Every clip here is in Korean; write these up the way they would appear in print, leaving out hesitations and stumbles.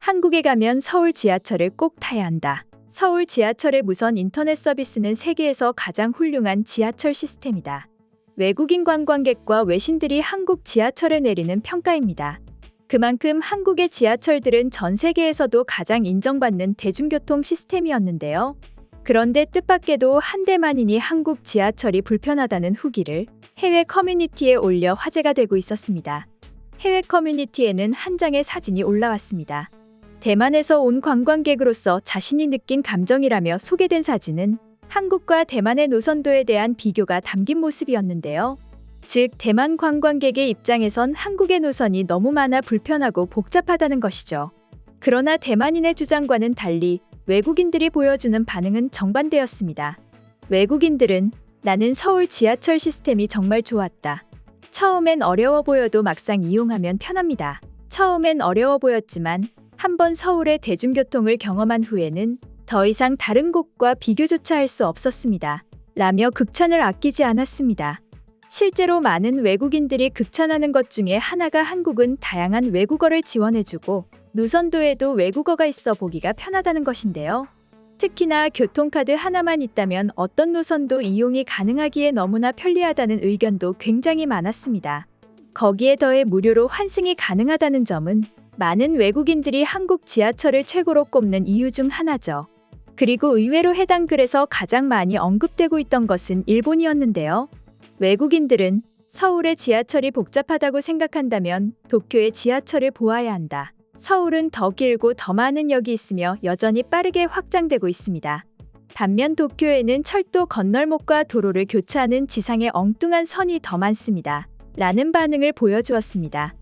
한국에 가면 서울 지하철을 꼭 타야 한다. 서울 지하철의 무선 인터넷 서비스는 세계에서 가장 훌륭한 지하철 시스템이다. 외국인 관광객과 외신들이 한국 지하철에 내리는 평가입니다. 그만큼 한국의 지하철들은 전 세계에서도 가장 인정받는 대중교통 시스템이었는데요. 그런데 뜻밖에도 한 대만인이 한국 지하철이 불편하다는 후기를 해외 커뮤니티에 올려 화제가 되고 있었습니다. 해외 커뮤니티에는 한 장의 사진이 올라왔습니다. 대만에서 온 관광객으로서 자신이 느낀 감정이라며 소개된 사진은 한국과 대만의 노선도에 대한 비교가 담긴 모습이었는데요. 즉, 대만 관광객의 입장에선 한국의 노선이 너무 많아 불편하고 복잡하다는 것이죠. 그러나 대만인의 주장과는 달리 외국인들이 보여주는 반응은 정반대였습니다. 외국인들은 나는 서울 지하철 시스템이 정말 좋았다. 처음엔 어려워 보여도 막상 이용하면 편합니다. 처음엔 어려워 보였지만 한번 서울의 대중교통을 경험한 후에는 더 이상 다른 곳과 비교조차 할 수 없었습니다. 라며 극찬을 아끼지 않았습니다. 실제로 많은 외국인들이 극찬하는 것 중에 하나가 한국은 다양한 외국어를 지원해주고 노선도에도 외국어가 있어 보기가 편하다는 것인데요. 특히나 교통카드 하나만 있다면 어떤 노선도 이용이 가능하기에 너무나 편리하다는 의견도 굉장히 많았습니다. 거기에 더해 무료로 환승이 가능하다는 점은 많은 외국인들이 한국 지하철을 최고로 꼽는 이유 중 하나죠. 그리고 의외로 해당 글에서 가장 많이 언급되고 있던 것은 일본이었는데요. 외국인들은 서울의 지하철이 복잡하다고 생각한다면 도쿄의 지하철을 보아야 한다. 서울은 더 길고 더 많은 역이 있으며 여전히 빠르게 확장되고 있습니다. 반면 도쿄에는 철도 건널목과 도로를 교차하는 지상의 엉뚱한 선이 더 많습니다. 라는 반응을 보여주었습니다.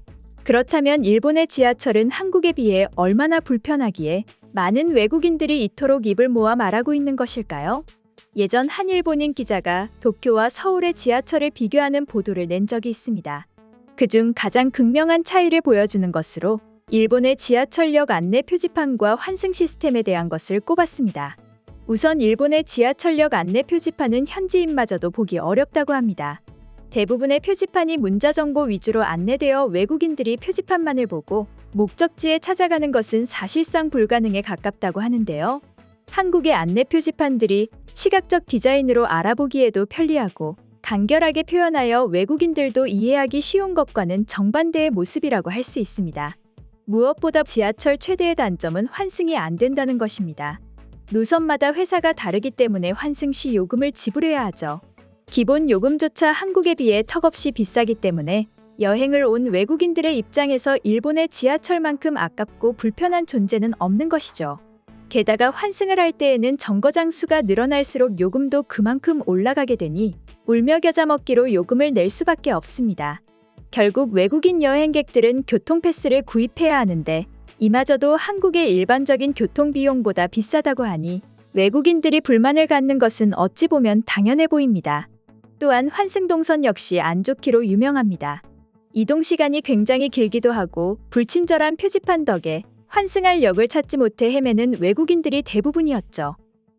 그렇다면 일본의 지하철은 한국에 비해 얼마나 불편하기에 많은 외국인들이 이토록 입을 모아 말하고 있는 것일까요? 예전 한 일본인 기자가 도쿄와 서울의 지하철을 비교하는 보도를 낸 적이 있습니다. 그중 가장 극명한 차이를 보여주는 것으로 일본의 지하철역 안내 표지판과 환승 시스템에 대한 것을 꼽았습니다. 우선 일본의 지하철역 안내 표지판은 현지인마저도 보기 어렵다고 합니다. 대부분의 표지판이 문자 정보 위주로 안내되어 외국인들이 표지판만을 보고 목적지에 찾아가는 것은 사실상 불가능에 가깝다고 하는데요. 한국의 안내 표지판들이 시각적 디자인으로 알아보기에도 편리하고 간결하게 표현하여 외국인들도 이해하기 쉬운 것과는 정반대의 모습이라고 할 수 있습니다. 무엇보다 지하철 최대의 단점은 환승이 안 된다는 것입니다. 노선마다 회사가 다르기 때문에 환승 시 요금을 지불해야 하죠. 기본 요금조차 한국에 비해 턱없이 비싸기 때문에 여행을 온 외국인들의 입장에서 일본의 지하철만큼 아깝고 불편한 존재는 없는 것이죠. 게다가 환승을 할 때에는 정거장 수가 늘어날수록 요금도 그만큼 올라가게 되니 울며 겨자 먹기로 요금을 낼 수밖에 없습니다. 결국 외국인 여행객들은 교통패스를 구입해야 하는데 이마저도 한국의 일반적인 교통비용보다 비싸다고 하니 외국인들이 불만을 갖는 것은 어찌 보면 당연해 보입니다. 또한 환승동선 역시 안 좋기로 유명합니다. 이동 시간이 굉장히 길기도 하고 불친절한 표지판 덕에 환승할 역을 찾지 못해 헤매는 외국인들이 대부분이었죠.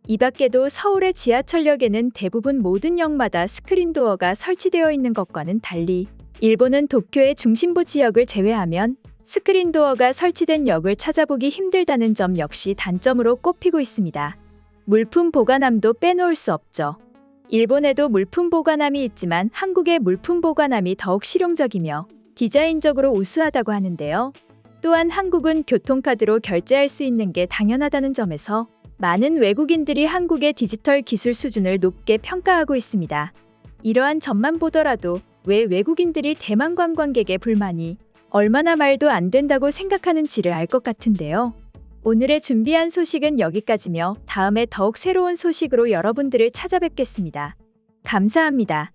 이 밖에도 서울의 지하철역에는 대부분 모든 역마다 스크린도어가 설치되어 있는 것과는 달리 일본은 도쿄의 중심부 지역을 제외하면 스크린도어가 설치된 역을 찾아보기 힘들다는 점 역시 단점으로 꼽히고 있습니다. 물품 보관함도 빼놓을 수 없죠. 일본에도 물품 보관함이 있지만 한국의 물품 보관함이 더욱 실용적이며 디자인적으로 우수하다고 하는데요. 또한 한국은 교통카드로 결제할 수 있는 게 당연하다는 점에서 많은 외국인들이 한국의 디지털 기술 수준을 높게 평가하고 있습니다. 이러한 점만 보더라도 왜 외국인들이 대만 관광객의 불만이 얼마나 말도 안 된다고 생각하는지를 알 것 같은데요. 오늘의 준비한 소식은 여기까지며 다음에 더욱 새로운 소식으로 여러분들을 찾아뵙겠습니다. 감사합니다.